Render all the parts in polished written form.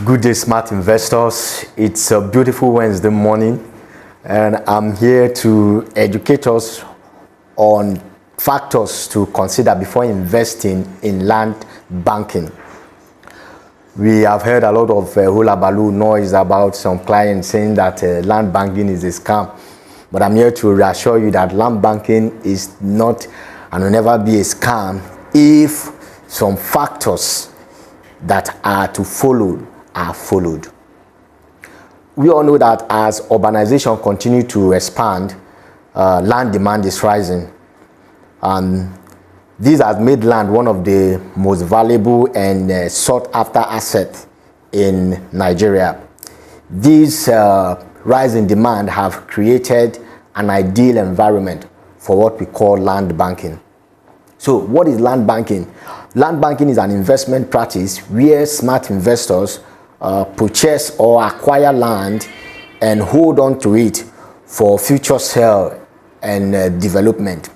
Good day, smart investors. It's a beautiful Wednesday morning, and I'm here to educate us on factors to consider before investing in land banking. We have heard a lot of hula baloo noise about some clients saying that land banking is a scam, but I'm here to reassure you that land banking is not and will never be a scam if some factors that are to follow are followed. We all know that as urbanization continues to expand, land demand is rising, and this has made land one of the most valuable and sought after assets in Nigeria. This rise in demand have created an ideal environment for what we call land banking. So what is land banking? Land banking is an investment practice where smart investors purchase or acquire land and hold on to it for future sale and development.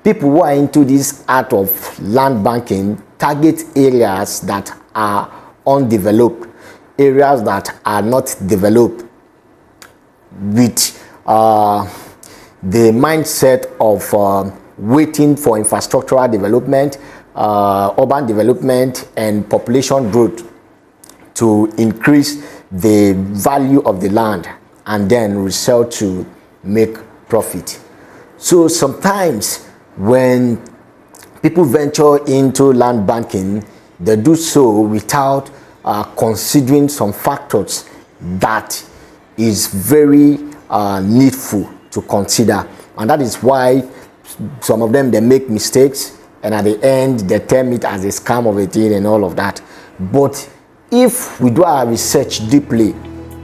People who are into this art of land banking target areas that are undeveloped, areas that are not developed, with the mindset of waiting for infrastructural development, urban development, and population growth to increase the value of the land and then resell to make profit. So sometimes when people venture into land banking, they do so without considering some factors that is very needful to consider, and that is why some of them they make mistakes, and at the end they term it as a scam of a thing and all of that. But if we do our research deeply,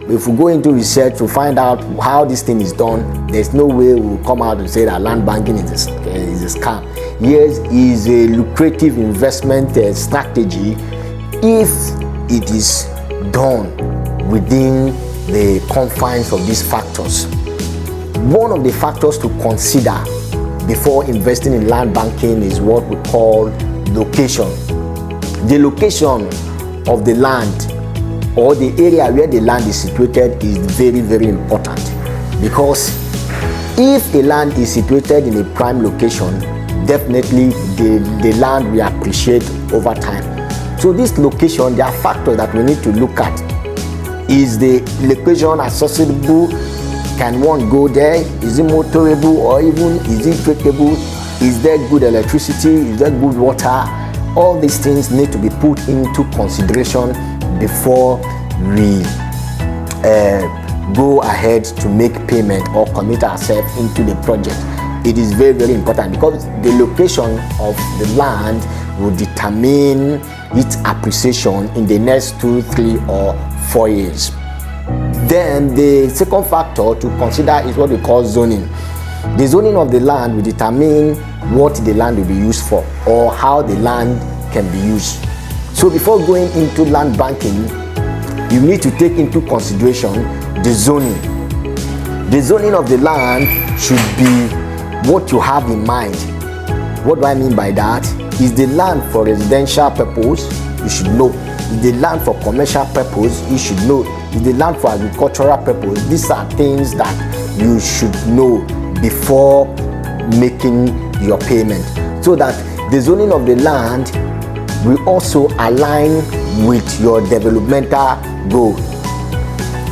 if we go into research to find out how this thing is done, there's no way we'll come out and say that land banking is a scam. Yes, it is a lucrative investment strategy if it is done within the confines of these factors. One of the factors to consider before investing in land banking is what we call location. The location of the land or the area where the land is situated is very, very important, because if a land is situated in a prime location, definitely the land will appreciate over time. So this location, there are factors that we need to look at. Is the location accessible? Can one go there? Is it motorable, or even is it trackable? Is there good electricity? Is there good water? All these things need to be put into consideration before we go ahead to make payment or commit ourselves into the project. It is very, very important, because the location of the land will determine its appreciation in the next 2, 3, or 4 years. Then the second factor to consider is what we call zoning. The zoning of the land will determine what the land will be used for or how the land can be used. So before going into land banking, you need to take into consideration the zoning. The zoning of the land should be what you have in mind. What do I mean by that? Is the land for residential purpose? You should know. Is the land for commercial purpose? You should know. Is the land for agricultural purpose? These are things that you should know before making your payment, so that the zoning of the land will also align with your developmental goal,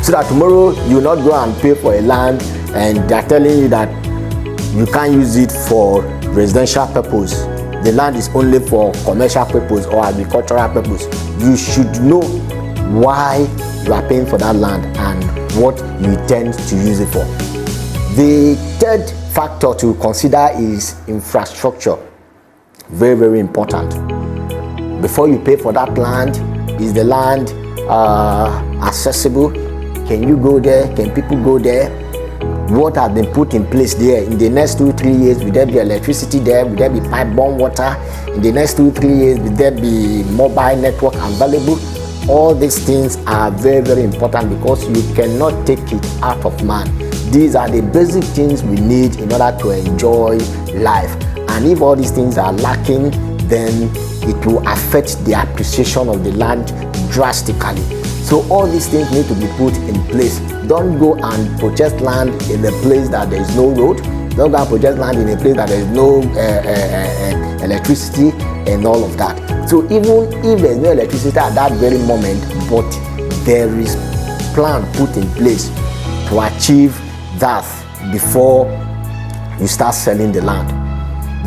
so that tomorrow you will not go and pay for a land and they are telling you that you can't use it for residential purpose. The land is only for commercial purpose or agricultural purpose. You should know why you are paying for that land and what you intend to use it for. The third factor to consider is infrastructure. Very, very important. Before you pay for that land, is the land accessible? Can you go there? Can people go there? What has been put in place there? In the next 2, 3 years, will there be electricity there? Will there be pipe-borne water? In the next 2, 3 years, will there be mobile network available? All these things are very, very important, because you cannot take it out of man. These are the basic things we need in order to enjoy life. And if all these things are lacking, then it will affect the appreciation of the land drastically. So all these things need to be put in place. Don't go and purchase land in a place that there is no road. Don't go and purchase land in a place that there is no electricity and all of that. So even if there is no electricity at that very moment, but there is plan put in place to achieve that before you start selling the land.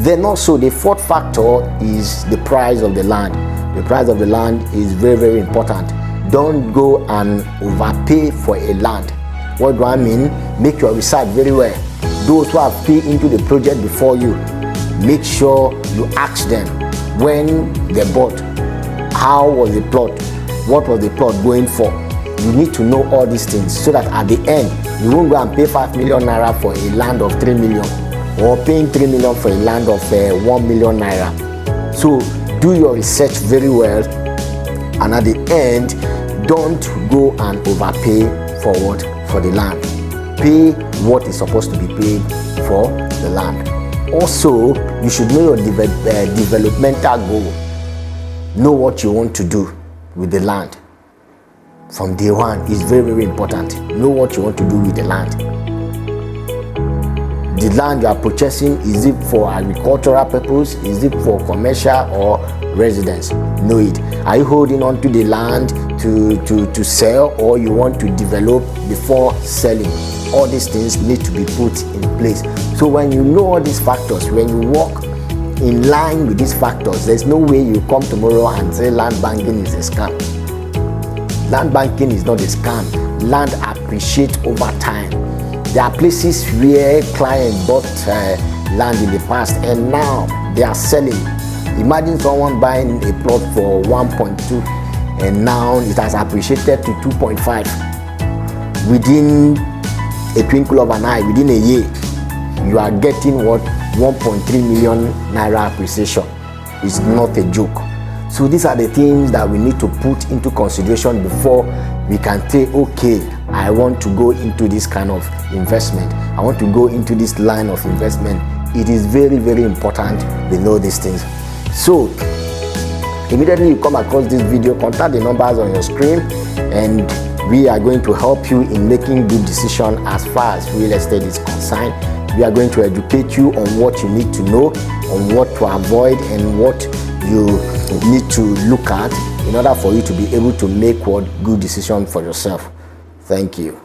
Then also the fourth factor is the price of the land. The price of the land is very, very important. Don't go and overpay for a land. What do I mean? Make your research very well. Those who have paid into the project before you, make sure you ask them when they bought, how was the plot, what was the plot going for. You need to know all these things so that at the end you won't go and pay 5 million naira for a land of 3 million or paying 3 million for a land of 1 million naira. So do your research very well, and at the end don't go and overpay for what? For the land. Pay what is supposed to be paid for the land. Also, you should know your developmental goal. Know what you want to do with the land. From day one is very, very important. Know what you want to do with the land. The land you are purchasing, is it for agricultural purpose? Is it for commercial or residence? Know it. Are you holding on to the land to sell, or you want to develop before selling? All these things need to be put in place. So when you know all these factors, when you work in line with these factors, there's no way you come tomorrow and say land banking is a scam. Land banking is not a scam. Land appreciates over time. There are places where clients bought land in the past and now they are selling. Imagine someone buying a plot for 1.2 and now it has appreciated to 2.5 within a twinkle of an eye. Within a year you are getting what? 1.3 million naira appreciation. It's not a joke. So these are the things that we need to put into consideration before we can say, okay, I want to go into this kind of investment. I want to go into this line of investment. It is very, very important we know these things. So immediately you come across this video, contact the numbers on your screen and we are going to help you in making good decisions as far as real estate is concerned. We are going to educate you on what you need to know, on what to avoid and what you need to look at in order for you to be able to make what good decision for yourself. Thank you.